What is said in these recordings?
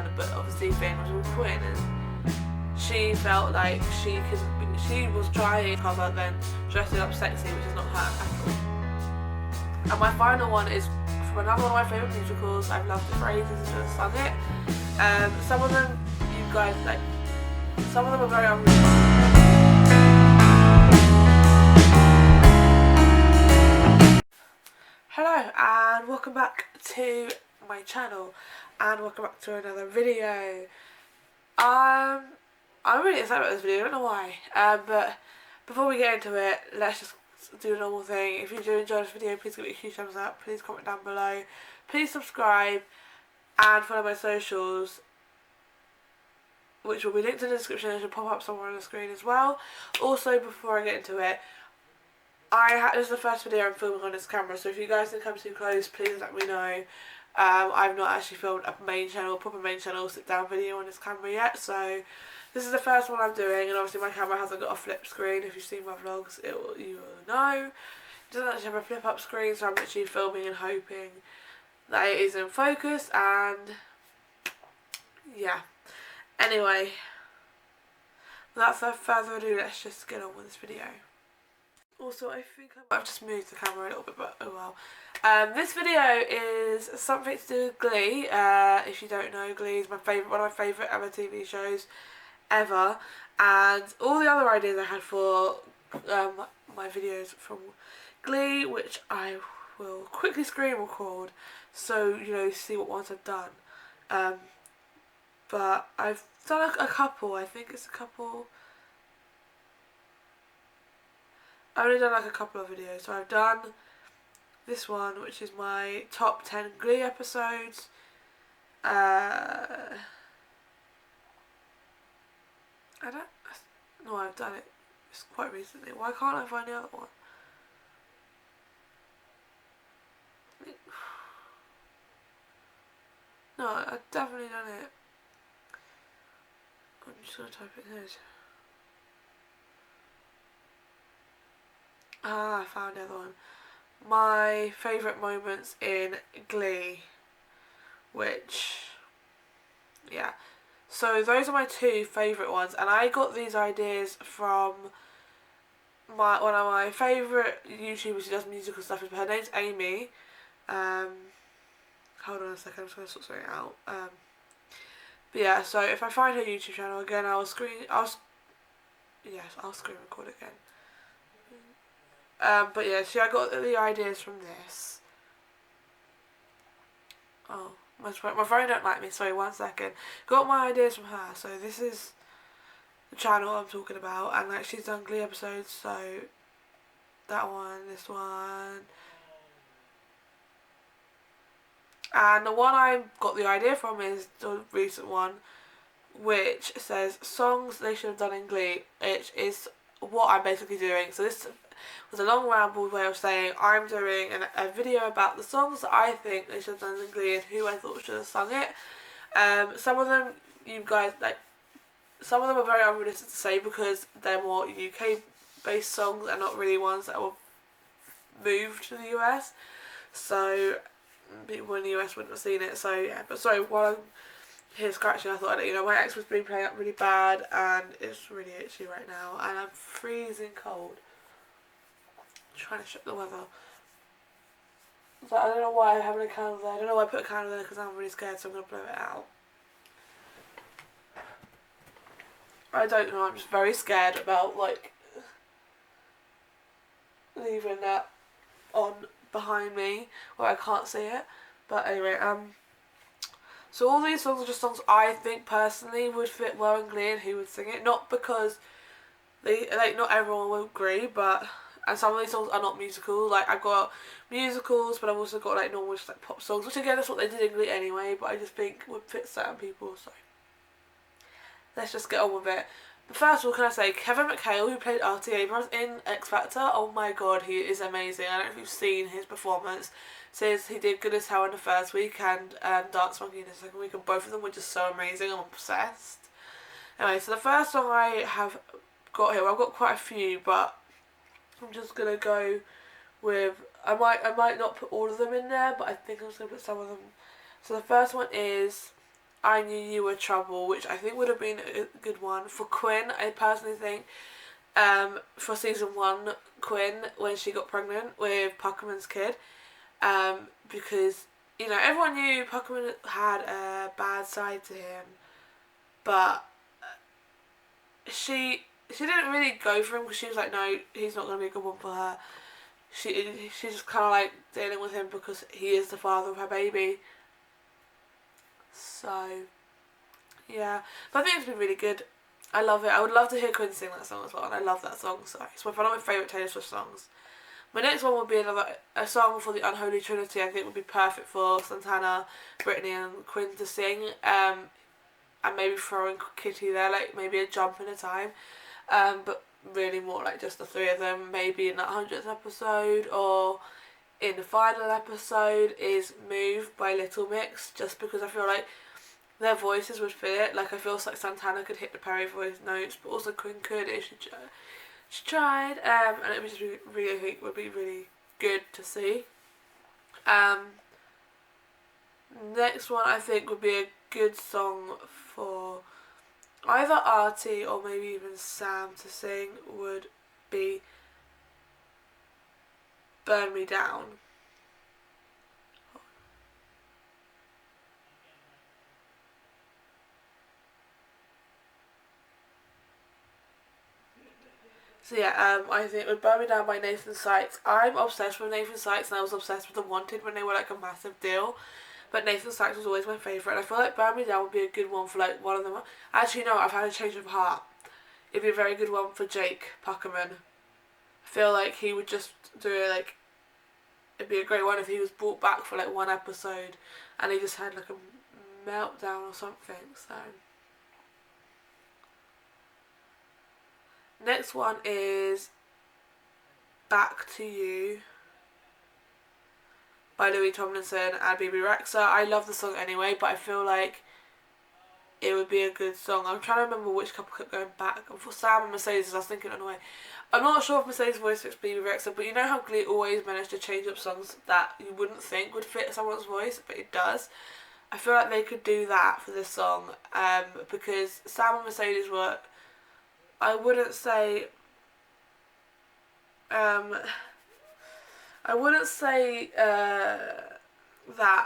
one, but obviously Finn was recording and she felt like she was trying to cover then dressing up sexy, which is not her at all. And my final one is from another one of my favourite musicals. I've loved the phrases and just sung it. Some of them you guys like, some of them are very unreal. Hello and welcome back to my channel and welcome back to another video. I'm really excited about this video, I don't know why, but before we get into it, let's just do a normal thing. If you do enjoy this video, please give it a huge thumbs up, please comment down below, please subscribe and follow my socials, which will be linked in the description and should pop up somewhere on the screen as well. Also, before I get into it, this is the first video I'm filming on this camera, so if you guys didn't come too close, please let me know. I've not actually filmed a proper main channel sit down video on this camera yet, so this is the first one I'm doing, and obviously my camera hasn't got a flip screen. If you've seen my vlogs, you will know. It doesn't actually have a flip up screen, so I'm literally filming and hoping that it is in focus, and yeah. Anyway, without further ado, let's just get on with this video. Also, I think I've just moved the camera a little bit, but oh well. This video is something to do with Glee. If you don't know, Glee is one of my favourite ever TV shows ever, and all the other ideas I had for my videos from Glee, which I will quickly screen record, so you know, see what ones I've done. But I've done a couple. I think it's a couple. I've only done like a couple of videos, so I've done this one, which is my top 10 Glee episodes. I've done it quite recently. Why can't I find the other one? No, I've definitely done it. I'm just gonna type it in. I found the other one. My favourite moments in Glee, which, yeah. So those are my two favourite ones, and I got these ideas from one of my favourite YouTubers who does musical stuff. Her name's Amy. Hold on a second, I'm just going to sort something out. But yeah, so if I find her YouTube channel again, I'll screen record again. But yeah, see, I got the ideas from this. Oh, my phone don't like me, sorry, 1 second. Got my ideas from her, so this is the channel I'm talking about, and like she's done Glee episodes, so that one, this one. And the one I got the idea from is the recent one, which says songs they should have done in Glee, which is what I'm basically doing. So this was a long rambled way of saying I'm doing a video about the songs that I think they should have done in Glee and who I thought should have sung it. Some of them you guys like. Some of them are very unrealistic to say because they're more UK based songs and not really ones that were moved to the US. So people in the US wouldn't have seen it. So yeah, but sorry, while I'm here scratching, I thought I'd let you know my ex was been playing up really bad and it's really itchy right now and I'm freezing cold. Trying to check the weather. So I don't know why I'm having a candle there. I don't know why I put a candle there because I'm really scared, so I'm going to blow it out. I don't know, I'm just very scared about like leaving that on behind me where I can't see it. But anyway, so all these songs are just songs I think personally would fit well in Glee and who would sing it. Not because not everyone will agree, but and some of these songs are not musical. Like I've got musicals, but I've also got like normal just like pop songs, which again that's what they did in Glee anyway, but I just think would fit certain people, so let's just get on with it. But first of all, can I say, Kevin McHale, who played R.T. Abrams in X Factor, oh my god, he is amazing. I don't know if you've seen his performance. Says he did Good as Hell in the first week and Dance Monkey in the second week, and both of them were just so amazing. I'm obsessed. Anyway, so the first song I have got here, well, I've got quite a few, but I'm just gonna go with, I might not put all of them in there, but I think I'm just gonna put some of them. So the first one is I Knew You Were Trouble, which I think would have been a good one. For Quinn, I personally think for season 1, Quinn, when she got pregnant with Puckerman's kid, because, you know, everyone knew Puckerman had a bad side to him, but she didn't really go for him because she was like, no, he's not going to be a good one for her. She's just kind of like dealing with him because he is the father of her baby. So, yeah. But I think it's been really good. I love it. I would love to hear Quinn sing that song as well, and I love that song, so it's one of my favourite Taylor Swift songs. My next one would be a song for the Unholy Trinity. I think would be perfect for Santana, Brittany and Quinn to sing, and maybe throwing Kitty there, like maybe a jump in a time, but really more like just the three of them, maybe in that 100th episode or in the final episode is Move by Little Mix, just because I feel like their voices would fit. Like I feel like Santana could hit the Perry voice notes, but also Quinn could if she tried, and it would just really, I think would be really good to see. Next one I think would be a good song for either Artie or maybe even Sam to sing would be Burn Me Down. So yeah, I think with Burn Me Down by Nathan Sykes, I'm obsessed with Nathan Sykes, and I was obsessed with The Wanted when they were like a massive deal. But Nathan Sykes was always my favourite, and I feel like Burn Me Down would be a good one for like one of them. Actually, no, I've had a change of heart. It'd be a very good one for Jake Puckerman. I feel like he would just do it like, it'd be a great one if he was brought back for like one episode and he just had like a meltdown or something. So next one is Back to You by Louis Tomlinson and Bebe Rexha. I love the song anyway, but I feel like it would be a good song. I'm trying to remember which couple kept going back. For Sam and Mercedes, I was thinking on the way. I'm not sure if Mercedes' voice fits Bebe Rexha, but you know how Glee always managed to change up songs that you wouldn't think would fit someone's voice, but it does. I feel like they could do that for this song, because Sam and Mercedes were, I wouldn't say, that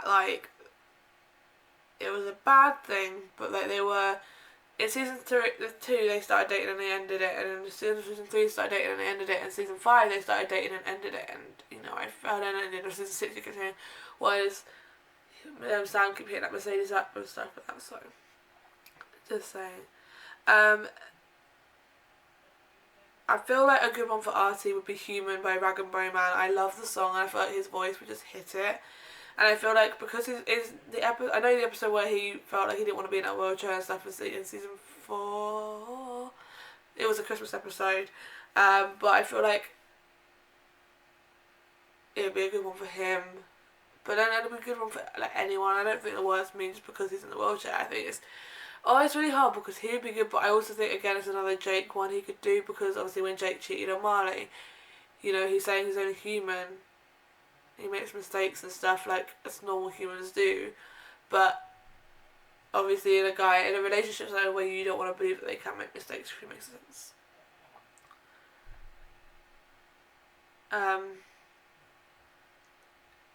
like it was a bad thing, but like they were in season 2 they started dating and they ended it, and in season 3 started dating and they ended it, and season 5 they started dating and ended it, and you know I felt it ended, or season 6 you could say was Sam keep hitting that Mercedes up and stuff like that. So just saying. I feel like a good one for Artie would be Human by Rag and Bone Man. I love the song and I feel like his voice would just hit it. And I feel like because I know the episode where he felt like he didn't want to be in that wheelchair and stuff in season 4. It was a Christmas episode. But I feel like it would be a good one for him. But then it would be a good one for like anyone. I don't think the worst means because he's in the wheelchair. I think it's really hard because he would be good, but I also think again it's another Jake one he could do, because obviously when Jake cheated on Marley, you know, he's saying he's only human. He makes mistakes and stuff like as normal humans do, but obviously in a relationship zone where you don't want to believe that they can make mistakes, if it makes sense.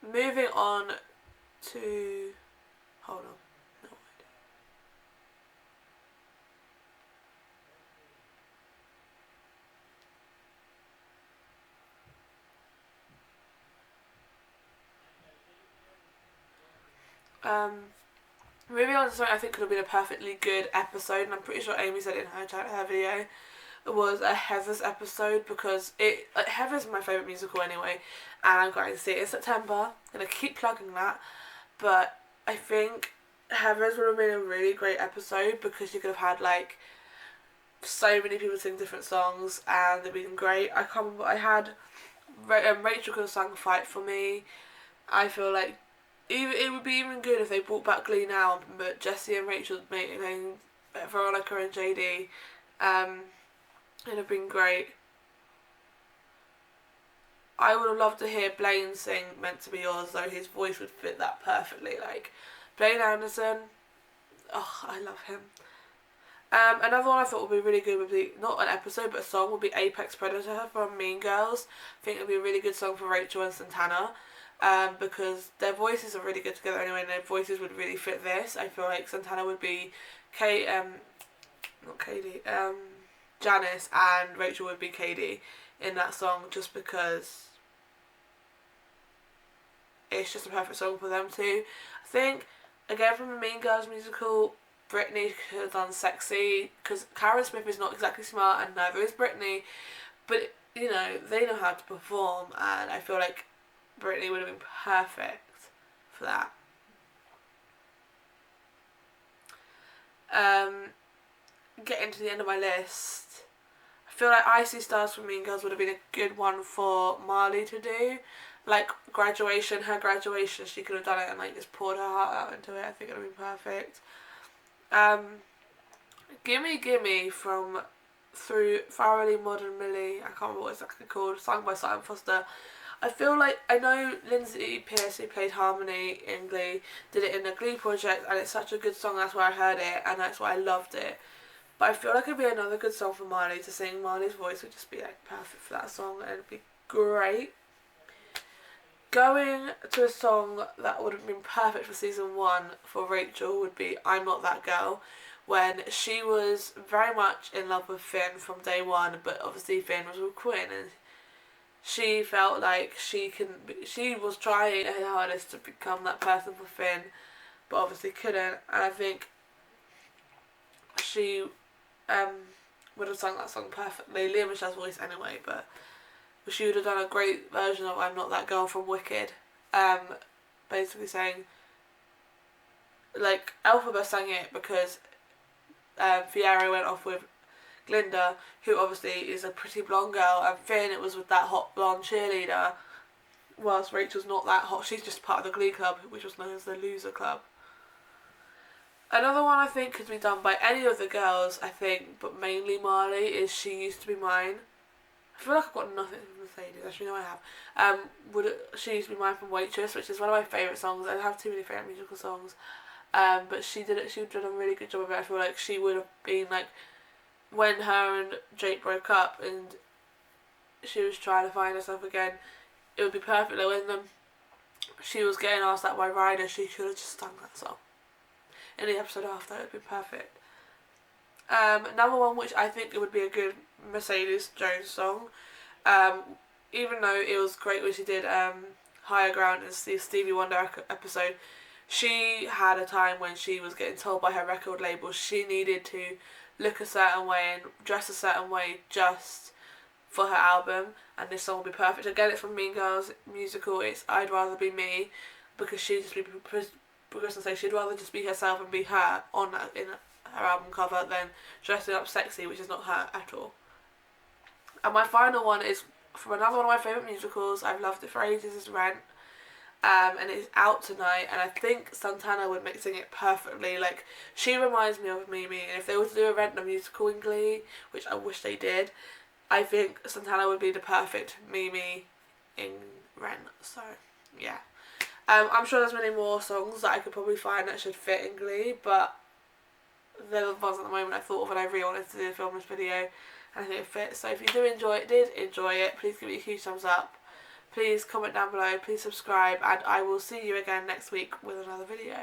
Moving on to, hold on. Moving on to something I think could have been a perfectly good episode, and I'm pretty sure Amy said it in her video, was a Heathers episode, because Heathers is my favourite musical anyway, and I'm going to see it in September. I'm going to keep plugging that, but I think Heathers would have been a really great episode because you could have had like so many people sing different songs and they've been great. I can't remember, I had Rachel could have sung Fight For Me. I feel like it would be even good if they brought back Glee now, but Jessie and Rachel making Veronica and JD. It'd have been great. I would have loved to hear Blaine sing Meant To Be Yours, though his voice would fit that perfectly. Like Blaine Anderson, Oh, I love him. Another one I thought would be really good would be, not an episode but a song, would be Apex Predator from Mean Girls. I think it would be a really good song for Rachel and Santana, because their voices are really good together anyway, and their voices would really fit this. I feel like Santana would be not Katie, Janice, and Rachel would be Katie in that song, just because it's just a perfect song for them too. I think, again, from the Mean Girls musical, Britney could have done Sexy, because Karen Smith is not exactly smart and neither is Britney, but you know, they know how to perform, and I feel like Britney would have been perfect for that. Getting to the end of my list, I feel like Icy Stars from Mean Girls would have been a good one for Marley to do. Like graduation, her graduation, she could have done it and like just poured her heart out into it. I think it would have been perfect. Gimme Gimme from Through Thoroughly Modern Millie, I can't remember what it's actually called, sung by Simon Foster. I feel like, I know Lindsay Pearce, who played Harmony in Glee, did it in the Glee project, and it's such a good song, that's why I heard it, and that's why I loved it. But I feel like it'd be another good song for Marley to sing. Marley's voice would just be like perfect for that song, and it'd be great. Going to a song that would have been perfect for season 1 for Rachel would be I'm Not That Girl, when she was very much in love with Finn from day one, but obviously Finn was with Quinn, and she felt like she was trying her hardest to become that person for Finn, but obviously couldn't, and I think she would have sung that song perfectly. Leah Michelle's voice anyway, but she would have done a great version of I'm Not That Girl from Wicked, basically saying, like, Elphaba sang it because Fieri went off with Glinda, who obviously is a pretty blonde girl, and Finn, it was with that hot blonde cheerleader, whilst Rachel's not that hot. She's just part of the Glee Club, which was known as the Loser Club. Another one I think could be done by any of the girls, I think, but mainly Marley, is She Used to Be Mine. I feel like I've got nothing from Mercedes, actually no I have. She Used to Be Mine from Waitress, which is one of my favourite songs. I don't have too many favourite musical songs. But she would have done a really good job of it. I feel like she would have been like, when her and Jake broke up and she was trying to find herself again, it would be perfect. Like when she was getting asked that by Ryder, she should have just sung that song. In the episode after, it would be perfect. Another one which I think it would be a good Mercedes Jones song, even though it was great when she did Higher Ground in the Stevie Wonder episode, she had a time when she was getting told by her record label she needed to look a certain way and dress a certain way just for her album, and this song will be perfect. Again, it's from Mean Girls musical, it's I'd Rather Be Me, because she'd just be progressing and say she'd rather just be herself and be her in her album cover than dressing up sexy, which is not her at all. And my final one is from another one of my favourite musicals, I've loved it for ages, is Rent. And it's out tonight, and I think Santana would sing it perfectly. Like, she reminds me of Mimi, and if they were to do a Rent the musical in Glee, which I wish they did, I think Santana would be the perfect Mimi in Rent. So yeah, I'm sure there's many more songs that I could probably find that should fit in Glee, but they're the ones at the moment I thought of when I really wanted to film this video, and I think it fits. So if you did enjoy it, please give it a huge thumbs up. Please comment down below, please subscribe, and I will see you again next week with another video.